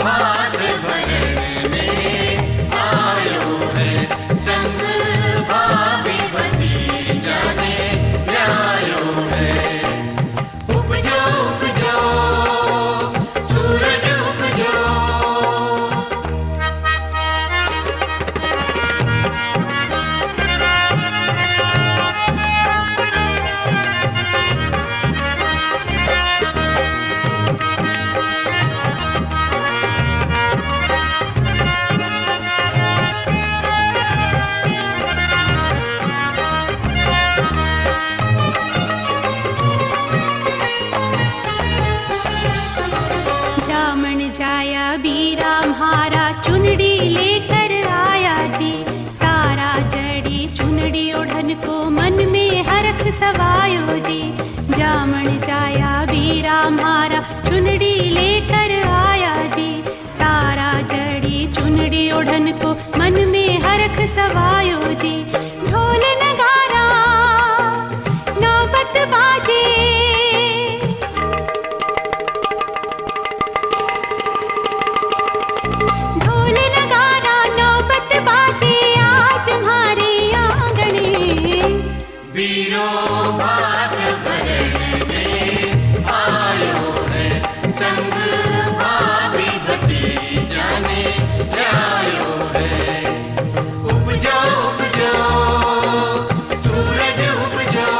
भात को मन में हरख सवायो जी। ढोल नगारा नौबत बाजे, ढोल नगारा नौबत बाजे आज हमारे आंगने। वीरो भात भरने आयो है संग भाभी भतीजा ने आयो है। उपजो उपजो सूरज उपजो,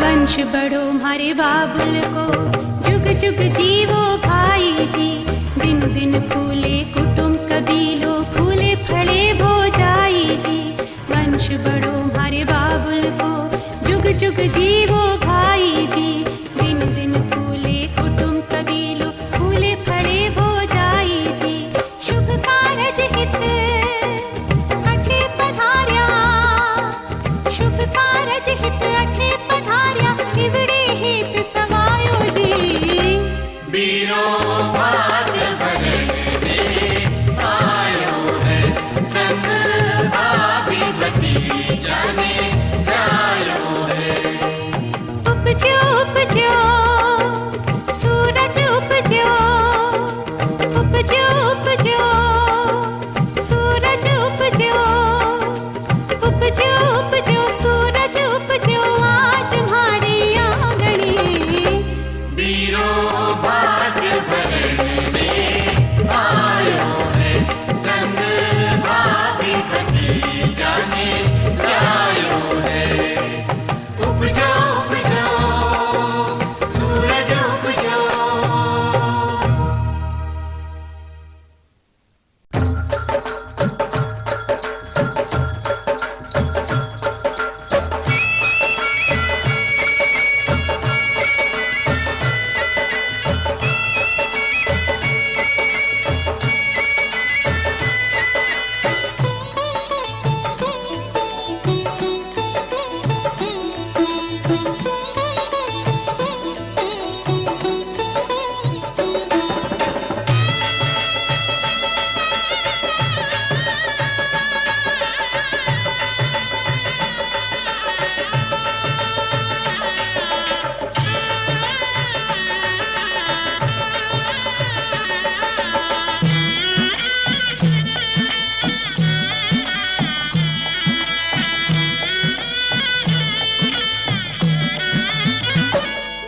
वंश बढ़ो हमारे बाबुल को, जुग जुग जीवो भाई जी। दिन दिन फूले कुटुंब कबीलो, फूले फले भोजाई जी। वंश बढ़ो हमारे बाबुल को, जुग जुग जीवो भाई जी। दिन दिन फूले कुटुंब कबीलो, फूले फले भोजाई जी। शुभ कारज हित अठे पधार्या, शुभ कारज हित अठे पधार्या। इवड़े हित सवायो जी। वीरो भात भरने आयो है संग भाभी भतीजा ने आयो है। उपजो उपजो सूरज उपजो, उपजो उपजो सूरज उपजो, उपजो उपजो सूरज उपजो आज हमारे आंगने। वीरो भात भरने आयो है संग भाभी भतीजा ने आयो है। उपजो उपजो सूरज उपजो।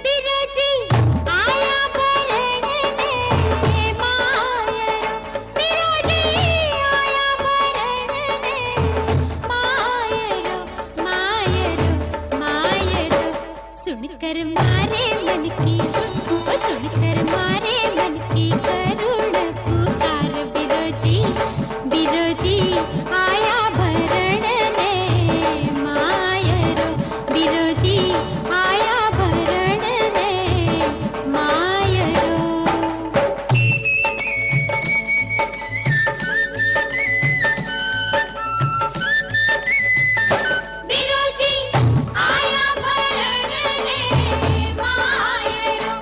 बिरजी आया भरने मायरो, बिरजी आया भरने मायरो, मायरो मायरो। सुनकर मारे मन की, ओ सुनकर मारे मन की करुण पुकार। बिरजी बिरजी आया भरने मायरो, बिरजी आया भरने मायरो। बिरजी आया भरने मायरो,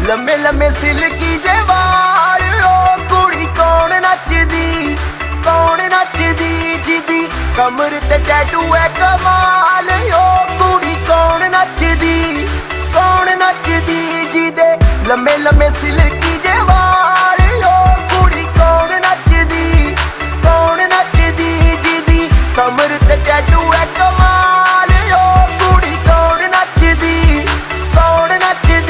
लम्मे लम्मे सिल्की जे वाल ओ कुड़ी कौन नचदी जिदी कमर ते टैटू है कमाल ओ कुड़ी कौन नचदी जिदे लम्मे लम्मे सिल्की जे वाल ओ कुड़ी कौन नचदी जिदी कमर ते टैटू है कमाल ओ कुड़ी कौन नचदी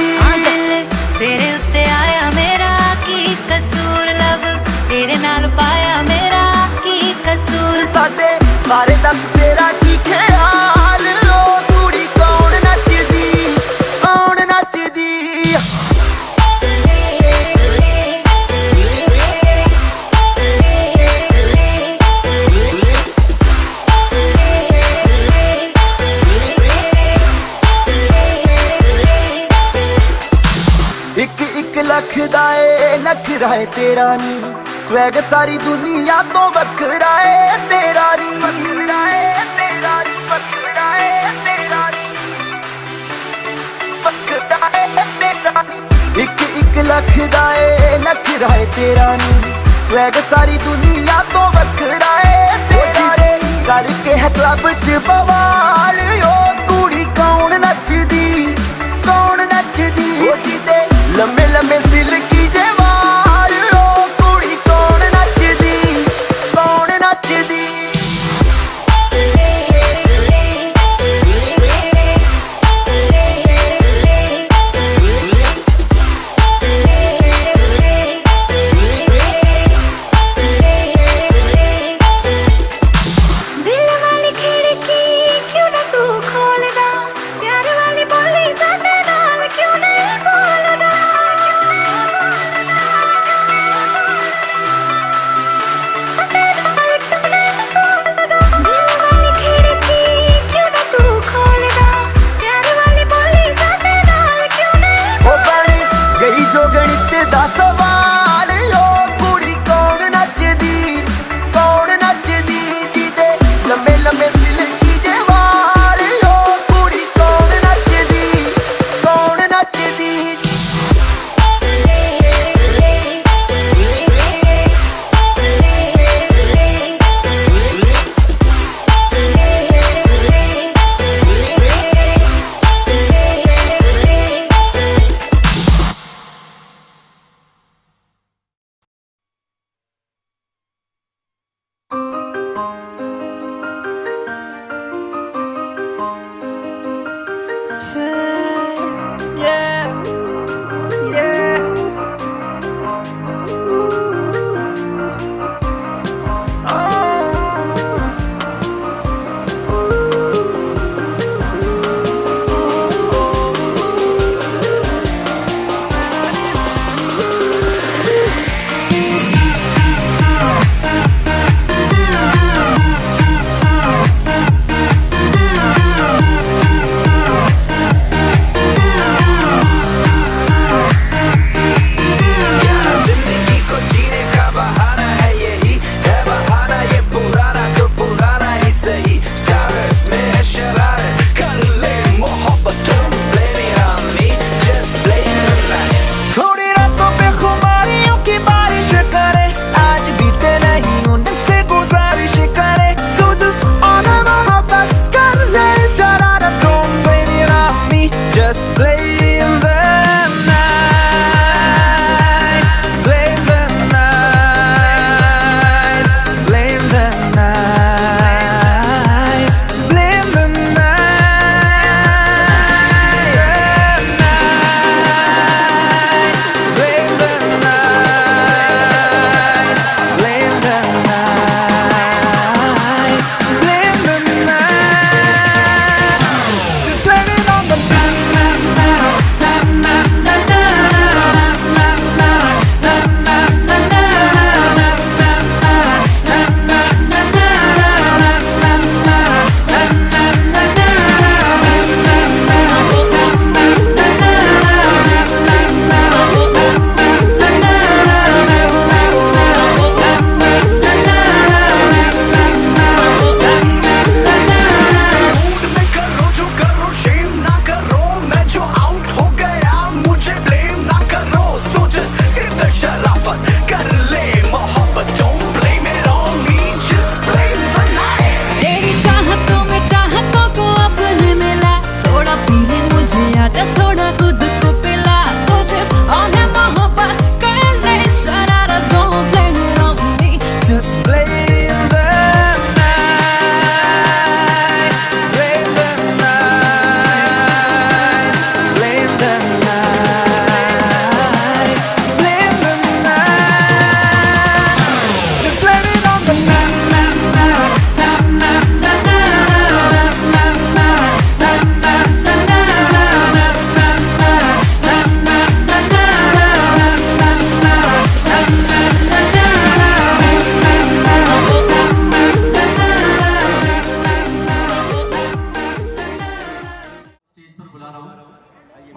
दिल तेरे उत्ते आया मेरा की कसूर लब तेरे नाल पाया मेरा की कसूर साडे बारे दस तेरा की ख्याल ओ कुड़ी कौन नचदी एक लख दा ए नखरा है तेरा नी स्वैग सारी दुनिया तो वखरा है तेरा नी एक लख दा ए नखरा है तेरा नी स्वैग सारी दुनिया तो वखरा है तेरा रे करके है क्लब च बवाल ओ कुड़ी कौन नचदी ओ जिदे लम्मे लम्मे सिल्की जे वाल ओ कुड़ी कौन नचदी दिल वाली खिड़की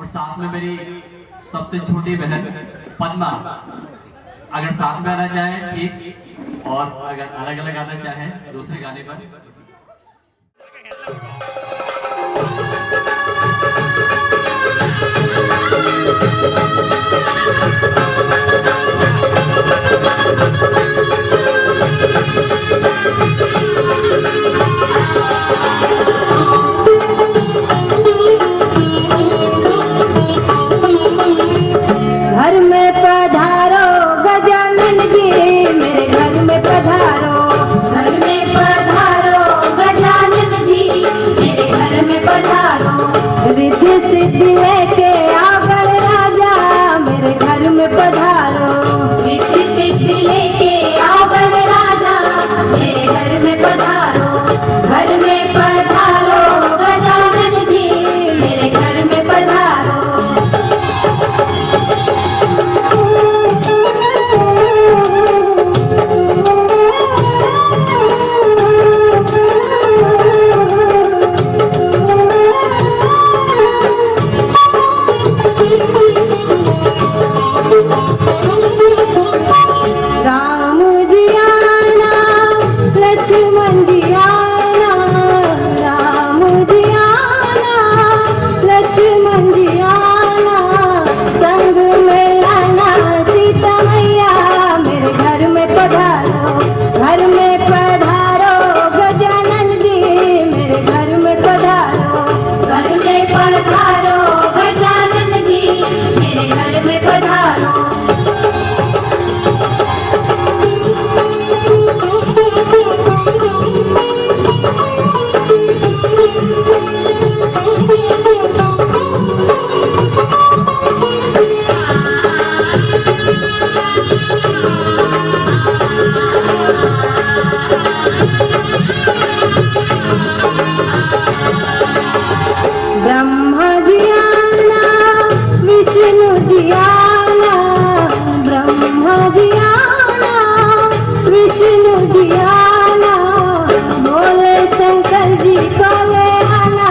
साथ में मेरी सबसे छोटी बहन पद्मा, अगर साथ में आना चाहे ठीक, और अगर अलग अलग आना चाहे दूसरे गाने पर। घर में पधारो गजानन जी, मेरे घर में पधारो। घर में पधारो गजानन जी, मेरे घर में पधारो। रिद्धि सिद्धि लेके आगण राजा, मेरे घर में पधारो। रिद्धि सिद्धि लेके आगण राजा, मेरे घर में पधारो। घर में पधारो गजानन जी, मेरे घर में पधारो। राम जी आना, लक्ष्मण जी आना, राम जी आना, लक्ष्मण जी आना, संग में आना सीता मैया, मेरे घर में पधारो। घर में पधारो गजानन जी, मेरे घर में पधारो। घर में पधारो गजानन जी, मेरे घर में पधारो। ब्रह्मा जी आना, विष्णु जी आना, ब्रह्मा जी आना, विष्णु जी आना, भोले शंकर जी को ले आना,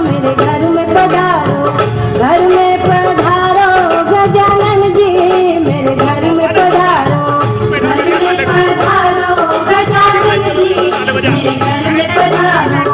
मेरे घर में पधारो। घर में पधारो गजानन जी, मेरे घर में पधारो। घर में पधारो गजानन जी, मेरे घर में पधारो।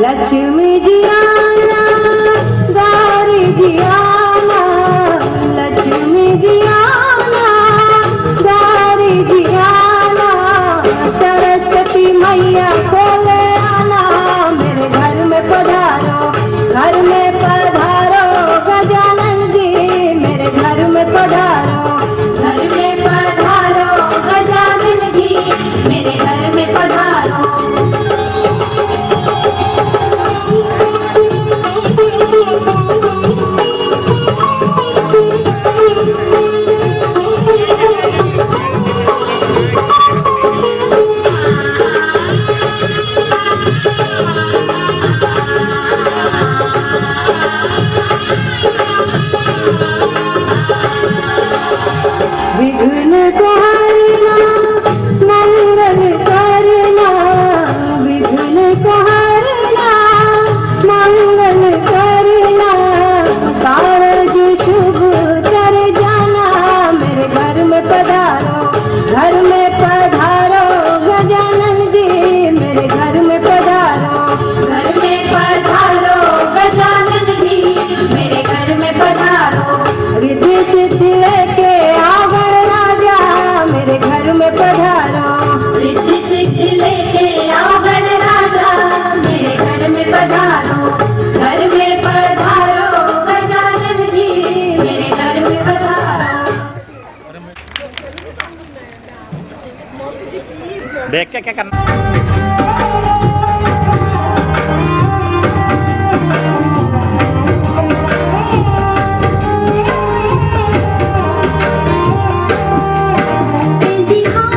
लक्ष्मी जी आना, गौरी जी आना, लक्ष्मी जी आना, गौरी जी आना, सरस्वती मैया को ले आना, मेरे घर में पधारो। घर में पधारो गजानन जी, मेरे घर में पधारो। घर में पधारो गजानन जी, मेरे घर में पधारो। विघ्न को हरना, मंगल करना, विघ्न को हरना, मंगल करना, कारज शुभ कर जाना, मेरे घर में पधारो। घर में पधारो गजानन जी, मेरे घर में पधारो। घर में पधारो गजानन जी, मेरे घर में पधारो। रिद्धि सिद्धि लेके आगण राजा, मेरे घर में पधारो। रिद्धि सिद्धि लेके आगण राजा, मेरे घर में पधारो। घर में पधारो गजानन जी, मेरे घर में पधारो। देख के क्या करना। जी हाँ,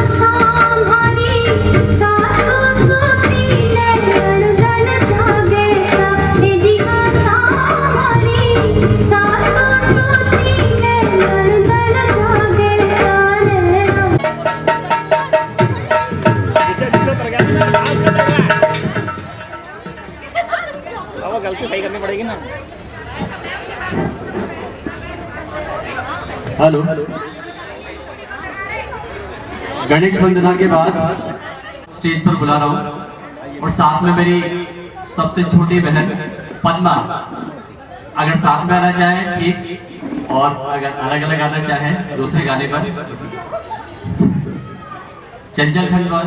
हेलो। गणेश वंदना के बाद स्टेज पर बुला रहा हूँ और साथ में मेरी सबसे छोटी बहन पद्मा, अगर साथ में आना चाहे ठीक, और अगर अलग अलग आना चाहे दूसरे गाने पर। चंचल खंडवाल।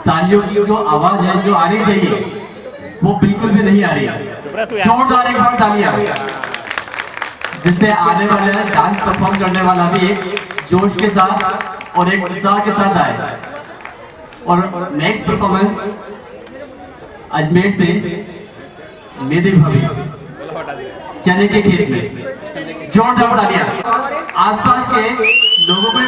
तालियों की जो आवाज है जो आनी चाहिए वो बिल्कुल भी नहीं आ रही है। जोरदार एक बार तालियां, जिससे आने वाले डांस परफॉर्म करने वाला भी एक जोश के साथ और एक उत्साह के साथ आए। और नेक्स्ट परफॉर्मेंस अजमेर से निधि भाभी चने के खेत में। जोरदार तालियां आसपास के लोगों को।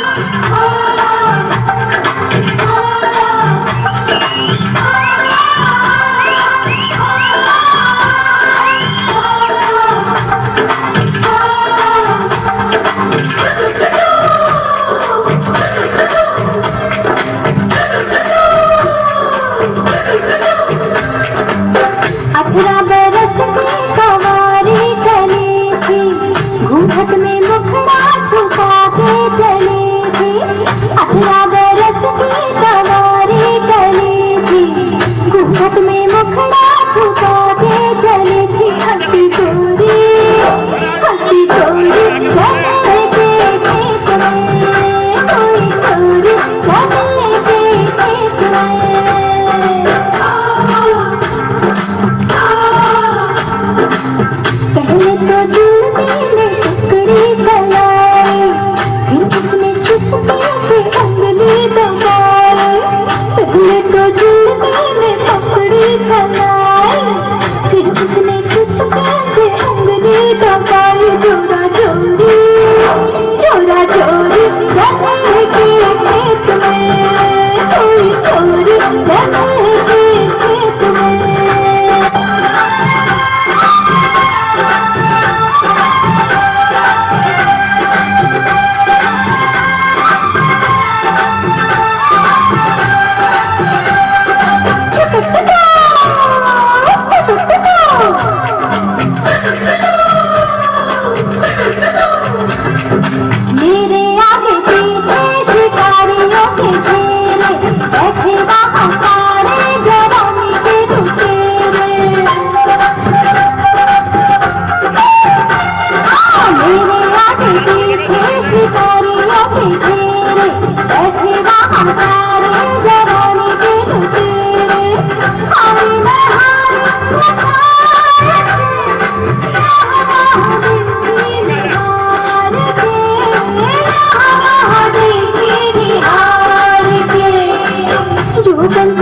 घूंघट में मुखड़ा छुपा के चले थे, 18 बरस की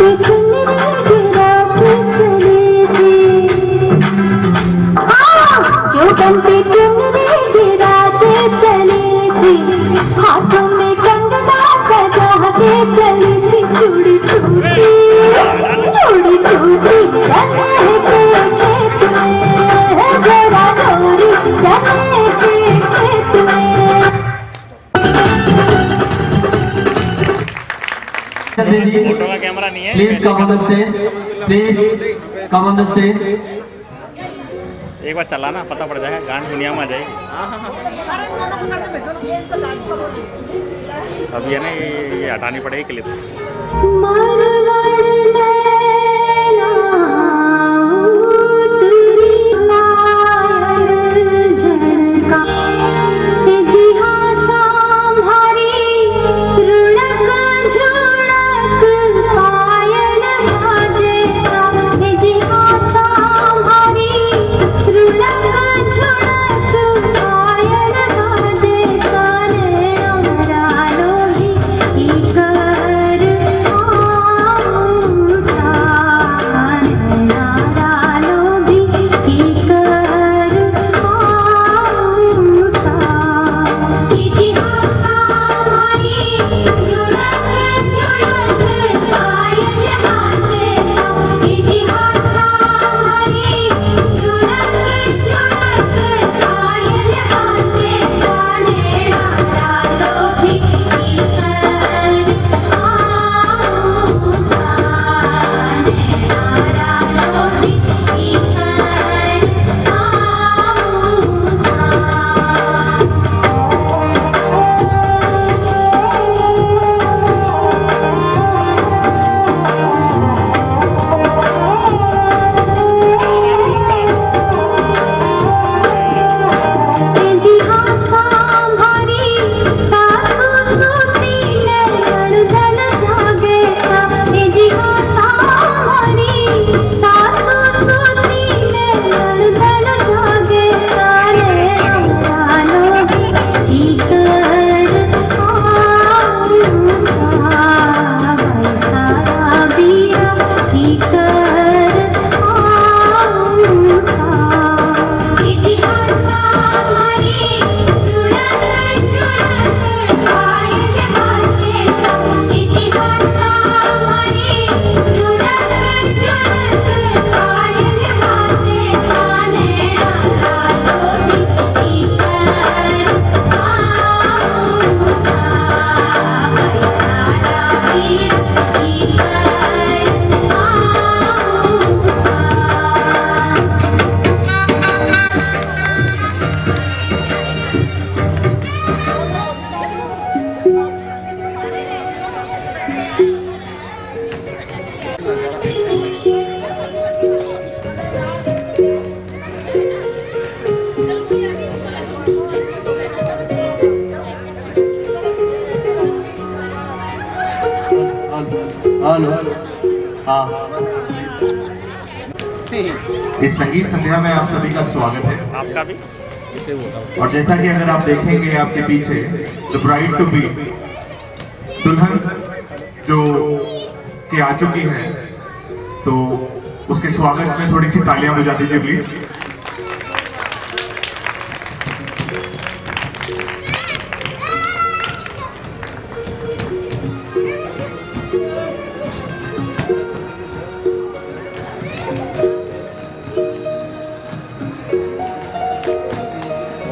पे चुनरी गिरा के चली थी, जो बन पे चुनरी गिरा के चली थी, हाथों में कंगना सजा के चली थी, चूड़ी छूटी चूड़ी छूटी चने के खेत में, जरा डोरी चने के खेत में। फोटो का कैमरा नहीं है। Please come on the stage, please come on the stage. एक बार चलाना पता पड़ जाएगा, गान दुनिया में आ जाएगी। अभी है ना ये हटानी पड़ेगी क्लिप। हेलो, हाँ। इस संगीत संध्या में आप सभी का स्वागत है। आपका भी। और जैसा कि अगर आप देखेंगे आपके पीछे द ब्राइड टू बी, दुल्हन जो कि आ चुकी है, तो उसके स्वागत में थोड़ी सी तालियां बजा दीजिए प्लीज।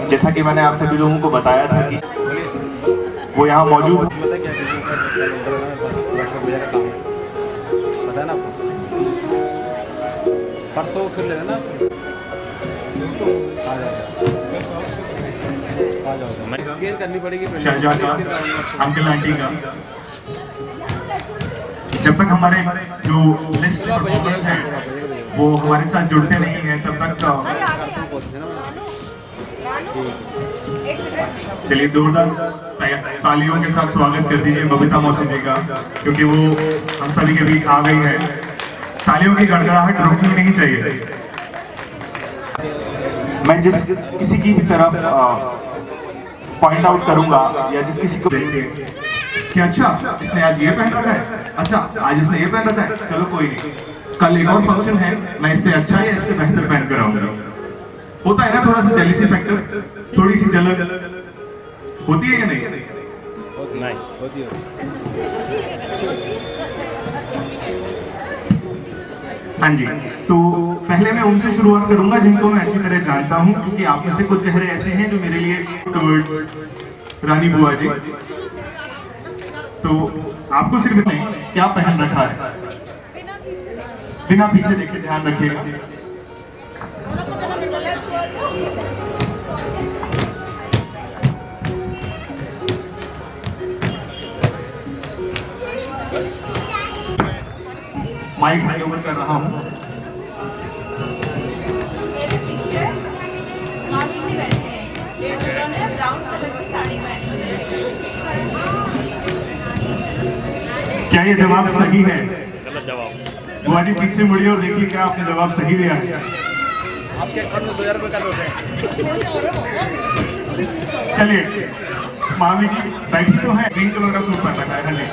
जैसा कि मैंने आप सभी लोगों को बताया था कि वो यहाँ मौजूद है। परसों फिर ले लेना, करनी पड़ेगी शहजाद का, अंकल आंटी का। जब तक हमारे जो लिस्ट परफॉर्मर्स हैं वो हमारे साथ जुड़ते नहीं हैं तब तक चलिए जोरदार तालियों के साथ स्वागत कर दीजिए बबीता मौसी जी का, क्योंकि वो हम सभी के बीच आ गई है। तालियों की गड़गड़ाहट रुकनी नहीं चाहिए। मैं जिस किसी की भी तरफ पॉइंट आउट करूंगा या जिस किसी को देंगे कि अच्छा इसने आज ये पहन रखा है, अच्छा आज इसने ये पहन रखा है, चलो कोई नहीं, कल एक और फंक्शन है, मैं इससे अच्छा या इससे बेहतर पहन कर आऊंगा। होता है ना थोड़ा सा जेलिसी फैक्टर, थोड़ी सी जलन होती है या नहीं? नहीं होती है। हाँ जी, तो पहले मैं उनसे शुरुआत करूंगा जिनको मैं अच्छी तरह जानता हूं, क्योंकि आप में से कुछ चेहरे ऐसे हैं जो मेरे लिए टुवर्ड्स रानी बुआ जी। तो आपको सिर्फ क्या पहन रखा है, बिना पीछे देखे ध्यान रखिएगा। माइक हैंड ओवर कर रहा हूं। क्या ये जवाब सही है? गलत जवाब। बुआ जी पीछे मुड़िए और देखिए क्या आपने जवाब सही दिया है। आपके अकाउंट में 2000 रुपये का नोट है। चलिए मामी जी बैठी तो है, ग्रीन कलर का सूट पहन रखा है। हाँ जी,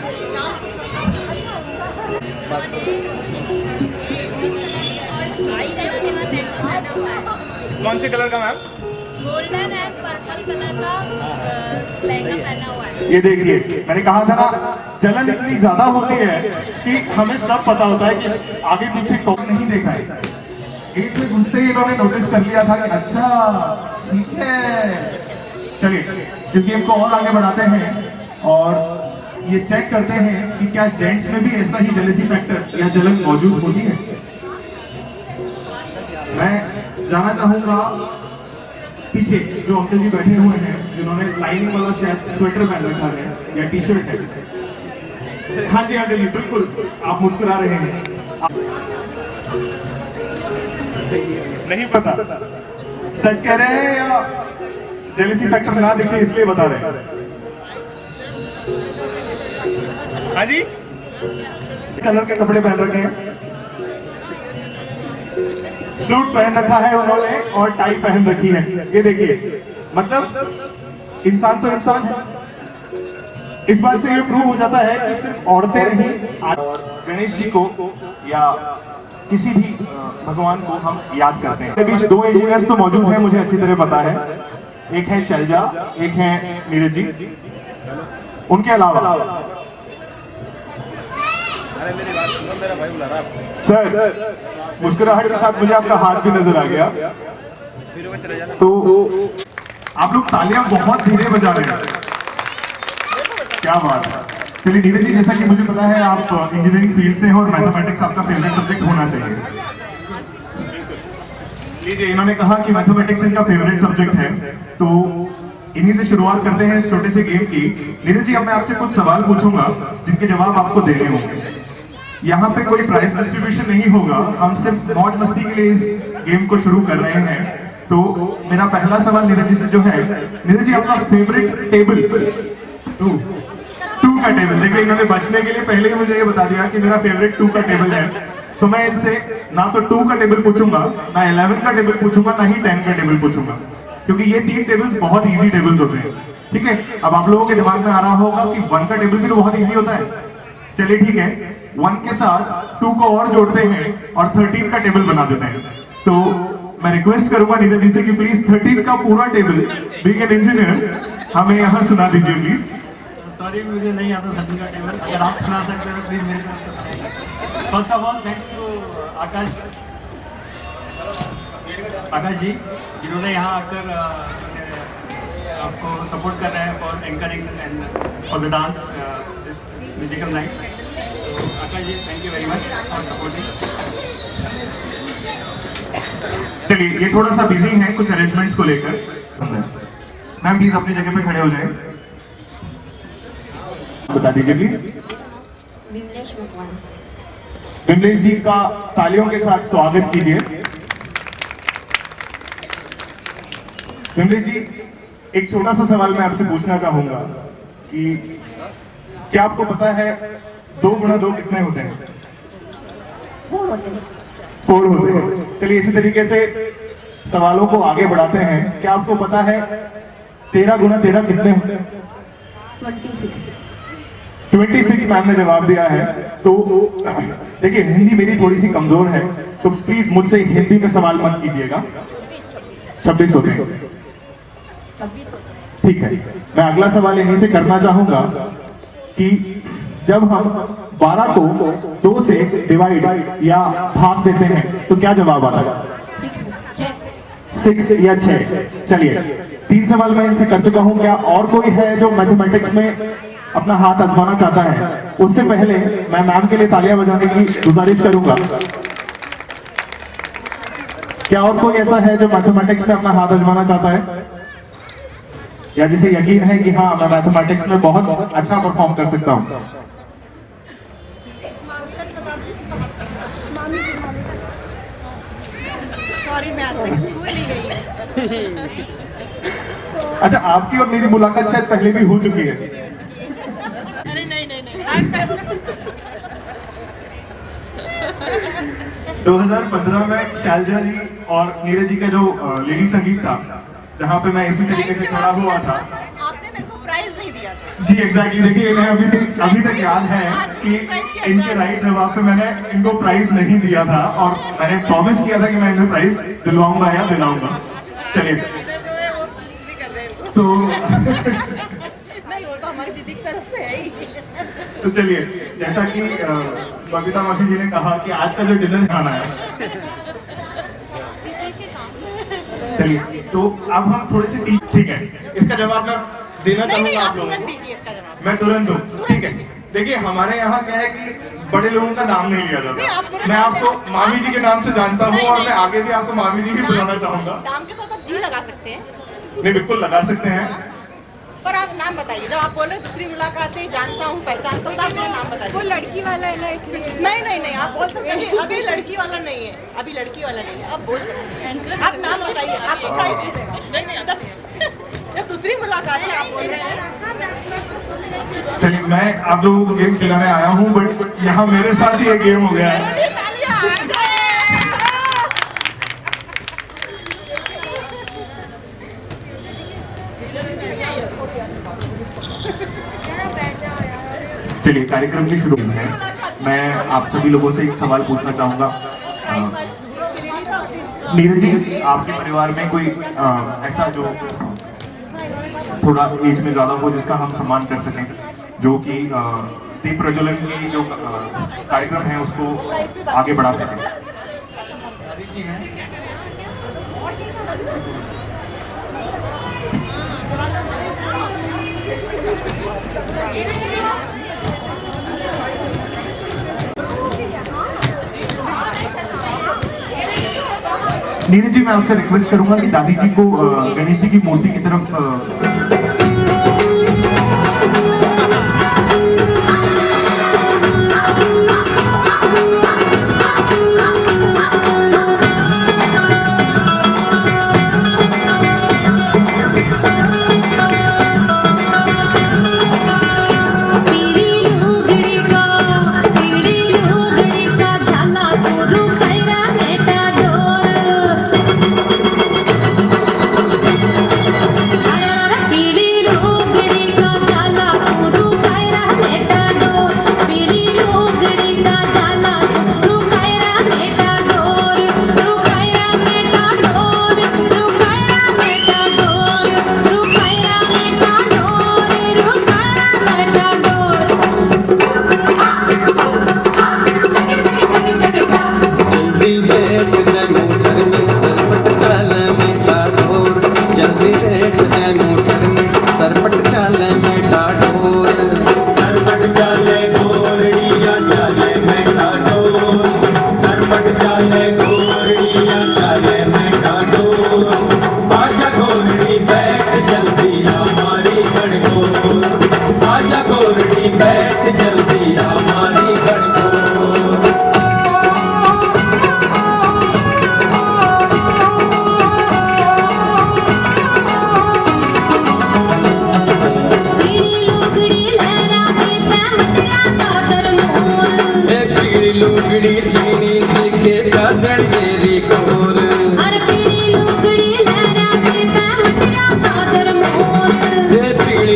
कौन से कलर का ma'am? Golden and purple colour का लहंगा पहना हुआ है। ये देखिए मैंने कहा था ना, जलन इतनी ज्यादा होती है कि हमें सब पता होता है कि आगे पीछे कौन नहीं देखा है। एक में घुसते ही इन्होंने नोटिस कर लिया था कि अच्छा ठीक है। चलिए क्योंकि इनको और आगे बढ़ाते हैं और ये चेक करते हैं कि क्या जेंट्स में भी ऐसा ही जेलसी फैक्टर या जलन मौजूद होती है। मैं जाना चाहूंगा पीछे जो अंकल जी बैठे हुए हैं, जिन्होंने लाइनिंग वाला शायद स्वेटर पहन रखा है या टी शर्ट है। हाँ जी अंकल जी बिल्कुल, आप मुस्कुरा रहे हैं। नहीं पता सच कह रहे हैं या जेलसी फैक्टर ना दिखे इसलिए बता रहे हैं? हाँ जी, कलर के कपड़े पहन रखे हैं, सूट पहन रखा है उन्होंने और टाई पहन रखी है। ये देखिए, मतलब इंसान तो इंसान है। इस बात से ये प्रूव हो जाता है कि सिर्फ औरतें नहीं, गणेश जी को या किसी भी भगवान को हम याद करते हैं। बीच दो इंजीनियर्स तो मौजूद हैं, मुझे अच्छी तरह पता है। एक है शैलजा, एक है नीरज जी। उनके अलावा अरे मेरी बात सुनो, मेरा भाई बुला रहा है आपको। सर मुस्कुराहट के साथ मुझे आपका हाथ भी नजर आ गया। फिर वो चले जाना। तो आप लोग तालियां बहुत धीरे बजा रहे हैं, क्या बात है। चलिए नीरज जी, जैसा कि मुझे पता है आप इंजीनियरिंग फील्ड से हैं और मैथमेटिक्स आपका फेवरेट सब्जेक्ट होना चाहिए। लीजिए, इन्होंने कहा कि मैथमेटिक्स इनका फेवरेट सब्जेक्ट है, तो इन्हीं से शुरुआत करते हैं इस छोटे से गेम की। नीरज जी, अब मैं आपसे कुछ सवाल पूछूंगा जिनके जवाब आपको देने होंगे। यहाँ पे कोई प्राइस डिस्ट्रीब्यूशन नहीं होगा, हम सिर्फ मौज मस्ती के लिए इस गेम को शुरू कर रहे हैं। तो मेरा पहला सवाल नीरज जी से जो है, नीरज जी आपका फेवरेट टेबल? टू का टेबल। देखिए, इन्होंने बचने के लिए पहले ही मुझे ये बता दिया कि मेरा फेवरेट 2 का टेबल है। तो मैं इनसे ना तो 2 का टेबल पूछूंगा, ना 11 का टेबल पूछूंगा, ना ही 10 का टेबल पूछूंगा, क्योंकि ये 3 टेबल्स बहुत इजी टेबल्स होते हैं। ठीक है, अब आप लोगों के दिमाग में आ रहा होगा कि 1 का टेबल भी तो बहुत इजी होता है। चलिए ठीक है, 1 के साथ 2 को और जोड़ते हैं और 13 का टेबल बना देते हैं। तो मैं रिक्वेस्ट करूंगा नीरज जी से कि प्लीज 13 का पूरा टेबल, बीइंग एन इंजीनियर, हमें यहाँ सुना दीजिए प्लीज। सॉरी, मुझे नहीं आता 13 का टेबल, अगर आप सुना सकते हैं तो प्लीज मेरे तरफ से सुनाइए। First of all thanks to Akash ji, जिन्होंने यहाँ आकर आपको सपोर्ट कर रहे हैं for anchoring and for the dance this musical night. So Akash ji, thank you very much for supporting. चलिए, ये थोड़ा सा बिजी हैं कुछ अरेंजमेंट्स को लेकर। मैम प्लीज अपनी जगह पे खड़े हो जाएं। बता दीजिए प्लीज। विमलेश भगवान। विमलेश जी का तालियों के साथ स्वागत कीजिए। विमलेश जी, एक छोटा सा सवाल मैं आपसे पूछना चाहूंगा कि क्या आपको पता है 2 गुणा 2 कितने होते हैं? 4 होते हैं। 4 होते हैं। चलिए इसी तरीके से सवालों को आगे बढ़ाते हैं। क्या आपको पता है 13 गुणा 13 कितने होते हैं? 26। 26 मैम ने जवाब दिया है। तो देखिए हिंदी मेरी थोड़ी सी कमजोर है, तो प्लीज मुझसे हिंदी में सवाल मत कीजिएगा। 26 होते हैं, ठीक है। मैं अगला सवाल इन्हीं से करना चाहूंगा कि जब हम 12 को 2 से डिवाइड या भाग देते हैं तो क्या जवाब आता है? 6 या 6। चलिए 3 सवाल मैं इनसे कर चुका हूं। क्या और कोई है जो मैथमेटिक्स में अपना हाथ आजमाना चाहता है? उससे पहले मैं मैम के लिए तालियां बजाने की गुजारिश करूंगा। क्या और कोई ऐसा है जो मैथमेटिक्स में अपना हाथ आजमाना चाहता है, या जिसे यकीन है कि हाँ मैं मैथमेटिक्स में बहुत अच्छा परफॉर्म कर सकता हूं? अच्छा, आपकी और मेरी मुलाकात शायद पहले भी हो चुकी है। अरे नहीं 2015 में शैलजा जी और नीरज जी का जो लेडी संगीत था, जहाँ पे मैं इसी तरीके से खड़ा हुआ था। आपने मेरे को प्राइज नहीं दिया था। जी एग्जैक्टली। देखिए मैं अभी तक याद है कि इनके राइट जवाब पे मैंने इनको प्राइज नहीं दिया था, और मैंने प्रॉमिस किया था कि मैं इन्हें प्राइज दिलवाऊंगा या दिलाऊंगा। चलिए तो नहीं, वो तो हमारी दीदी की तरफ से है ही। तो चलिए, जैसा कि बबीता मासी जी ने कहा कि आज का जो डिनर खाना है, चलिए तो अब हम थोड़े से ठीक है, इसका जवाब मैं देना चाहूंगा आप लोगों को। दीजिए इसका जवाब। मैं तुरंत दूं, ठीक है। देखिए हमारे यहाँ क्या है कि बड़े लोगों का नाम नहीं लिया जाता। मैं आपको मामी जी के नाम से जानता हूँ, और मैं आगे भी आपको मामी जी ही बुलाना चाहूंगा। नाम के साथ आप जी लगा सकते हैं। नहीं, बिल्कुल लगा सकते हैं, पर आप नाम बताइए। जब आप बोल रहे दूसरी मुलाकात है, जानता हूँ पहचानता हूँ, तो आप मेरा नाम बताइए। वो लड़की वाला है ना, इसलिए। नहीं आप बोल सकते हैं। अभी लड़की वाला नहीं है, अभी लड़की वाला नहीं है, आप बोल सकते हैं। आप नाम बताइए, आपको प्राइज नहीं। जब दूसरी मुलाकात है आप बोल रहे हैं। चलिए मैं आप लोगों को गेम खिलाने आया हूँ, बट यहाँ मेरे साथ ही एक गेम हो गया है। चलिए कार्यक्रम की शुरू है। मैं आप सभी लोगों से एक सवाल पूछना चाहूंगा। नीरज जी, आपके परिवार में कोई ऐसा जो थोड़ा एज में ज्यादा हो जिसका हम सम्मान कर सकें, जो कि दीप प्रज्वलन की जो कार्यक्रम है उसको आगे बढ़ा सकें? नीरज जी, मैं आपसे रिक्वेस्ट करूंगा कि दादी जी को गणेश जी की मूर्ति की तरफ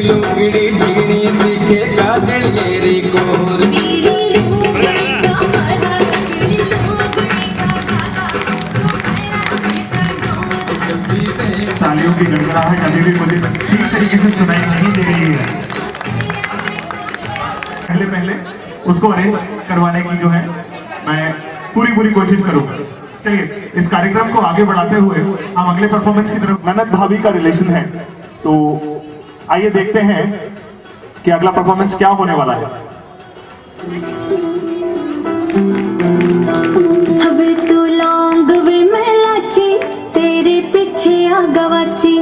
लुगड़ी झीणी दिखे काजल येरी तालियों की गड़गड़ाहट अभी भी मुझे ठीक तरीके से सुनाई नहीं दे रही है। पहले उसको अरेंज करवाने की जो है मैं पूरी कोशिश करूंगा। चलिए इस कार्यक्रम को आगे बढ़ाते हुए हम अगले परफॉर्मेंस की तरफ, ननद भाभी का रिलेशन है, तो आइए देखते हैं कि अगला परफॉर्मेंस क्या होने वाला है। हवे तू लौंग वे मैं लाची, तेरे पीछे आ गवाची।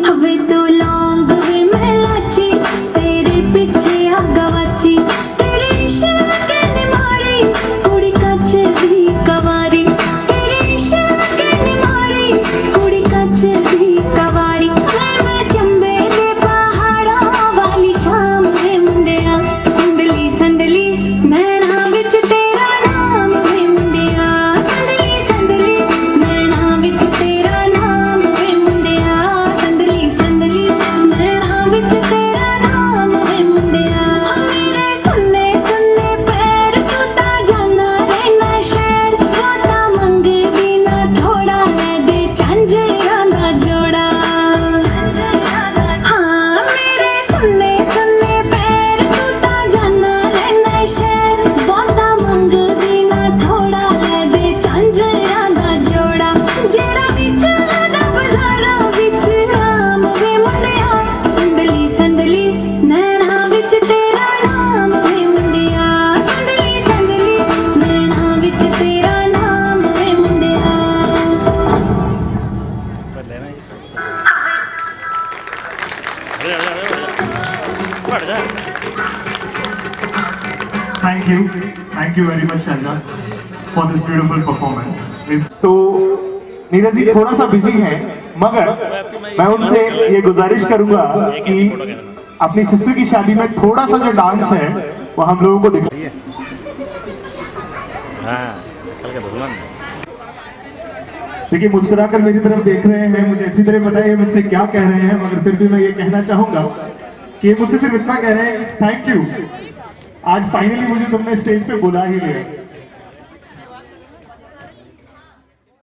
हवे तू लौंग वे मैं लाची, तेरे पीछे आ गवाची। तेरे इश्क के निमारी कुड़ी कच दी कवारी। तेरे इश्क के निमारी कुड़ी कच दी कवारी। मैं चंबे दे पहाड़ा वाली शाम वे मुंडिया, संदली संदली नैना विच तेरा नाम वे मुंडिया। संदली संदली नैना विच तेरा नाम वे मुंडिया। संदली संदली नैना विच तेरा नाम वे मुंडिया। मेरे सुन्ने सुन्ने पैर तू ता जाना रहना शहर। वादा मंगदी ना थोड़ा, मैं दे झांझरा दा जोड़ा। हाँ मेरे सुन्ने सुन्ने पैर तू ता जाना रहना शहर। वादा मंगदी ना थोड़ा, मैं दे झांझरा दा जोड़ा। जेड़ा विकला दा बाजारा विच आम वे मुंडिया। संदली संदली नैना विच तेरा नाम वे मुंडिया। संदली संदली नैना विच तेरा नाम वे मुंडिया। लेना ही बढ़ जा। Thank you very much Sharjah for this beautiful performance. तो नीरज जी थोड़ा सा बिजी हैं, मगर मैं उनसे ये गुजारिश करूंगा कि अपनी सिस्टर की शादी में थोड़ा सा जो डांस है वो हम लोगों को दिखाइए। हाँ कल के दुल्हन देखिए मुस्कुराकर मेरी तरफ देख रहे हैं, मुझे अच्छी तरह पता है ये मुझसे क्या कह रहे हैं, मगर फिर भी मैं ये कहना चाहूंगा कि ये मुझसे सिर्फ इतना कह रहे हैं, थैंक यू, आज फाइनली मुझे तुमने स्टेज पे बुला ही लिया।